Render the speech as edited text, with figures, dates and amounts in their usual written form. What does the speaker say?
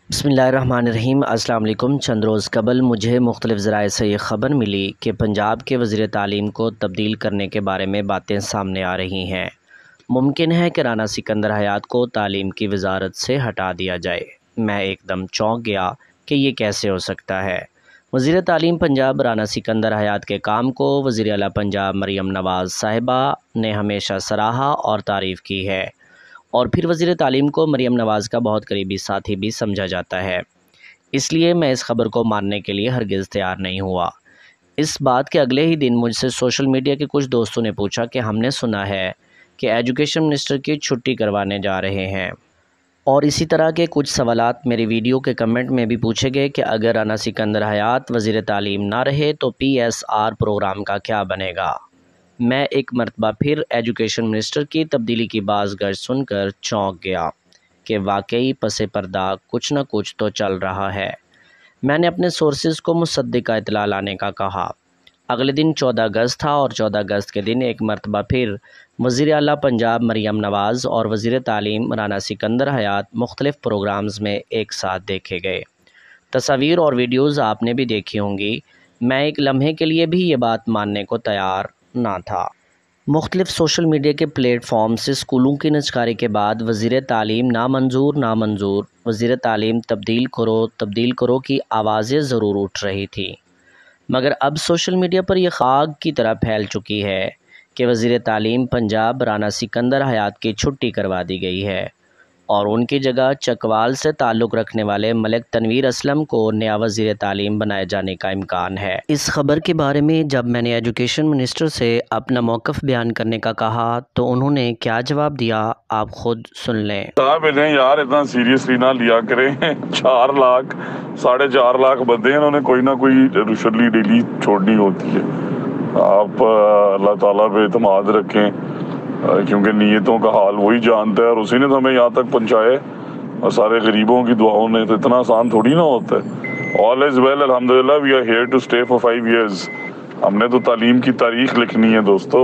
بسم اللہ الرحمن الرحیم۔ السلام علیکم۔ چند روز قبل مجھے مختلف ذرائع سے یہ خبر ملی کہ پنجاب کے وزیر تعلیم کو تبدیل کرنے کے بارے میں باتیں سامنے آ رہی ہیں۔ ممکن ہے کہ رانا سکندر حیات کو تعلیم کی وزارت سے ہٹا دیا جائے۔ میں ایک دم چونک گیا کہ یہ کیسے ہو سکتا ہے۔ وزیر تعلیم پنجاب رانا سکندر حیات کے کام کو وزیر اعلیٰ پنجاب مریم نواز صاحبہ نے ہمیشہ سراہا اور تعریف کی ہے، اور پھر وزیر تعلیم کو مریم نواز کا بہت قریبی ساتھی بھی سمجھا جاتا ہے۔ اس لیے میں اس خبر کو ماننے کے لیے ہرگز تیار نہیں ہوا۔ اس بات کے اگلے ہی دن مجھ سے سوشل میڈیا کے کچھ دوستوں نے پوچھا کہ ہم نے سنا ہے کہ ایجوکیشن منسٹر کی چھٹی کروانے جا رہے ہیں، اور اسی طرح کے کچھ سوالات میری ویڈیو کے کمنٹ میں بھی پوچھے گئے کہ اگر رانا سکندر حیات وزیر تعلیم نہ رہے تو PSR پروگرام کا کیا بنے گا۔ میں ایک مرتبہ پھر ایجوکیشن منسٹر کی تبدیلی کی باز گشت سن کر چونک گیا کہ واقعی پس پردہ کچھ نہ کچھ تو چل رہا ہے۔ میں نے اپنے سورسز کو مصدقہ اطلاع لانے کا کہا۔ اگلے دن 14 اگست تھا، اور 14 اگست کے دن ایک مرتبہ پھر وزیر اعلیٰ پنجاب مریم نواز اور وزیر تعلیم رانا سکندر حیات مختلف پروگرامز میں ایک ساتھ دیکھے گئے۔ تصاویر اور ویڈیوز آپ نے بھی دیکھی ہوں گی۔ میں ایک لمحے کے لیے بھی یہ بات ماننے کو تیار نہ تھا۔ مختلف سوشل میڈیا کے پلیٹ فارم سے اسکولوں کی نچکاری کے بعد وزیر تعلیم نامنظور، وزیر تعلیم تبدیل کرو کی آوازیں ضرور اٹھ رہی تھی، مگر اب سوشل میڈیا پر یہ خاک کی طرح پھیل چکی ہے کہ وزیر تعلیم پنجاب رانا سکندر حیات کی چھٹی کروا دی گئی ہے، اور ان کی جگہ چکوال سے تعلق رکھنے والے ملک تنویر اسلم کو نیا وزیر تعلیم بنائے جانے کا امکان ہے۔ اس خبر کے بارے میں جب میں نے ایجوکیشن منسٹر سے اپنا موقف بیان کرنے کا کہا تو انہوں نے کیا جواب دیا، آپ خود سن لیں۔ صاحب انہیں یار اتنا سیریسلی نہ لیا کریں۔ 4 لاکھ 4.5 لاکھ بندے ہیں، انہوں نے کوئی نہ کوئی رشوت ڈیلی چھوڑنی ہوتی ہے۔ آپ اللہ تعالیٰ پہ اعتماد رکھیں، کیونکہ نیتوں کا حال وہی جانتا ہے، اور اسی نے تو ہمیں یہاں تک پہنچائے، اور سارے غریبوں کی دعاؤں نے تو اتنا آسان تھوڑی نہ ہوتا ہے۔ All is well، الحمدللہ، we are here to stay for 5 years۔ ہم نے تو تعلیم کی تاریخ لکھنی ہے دوستو۔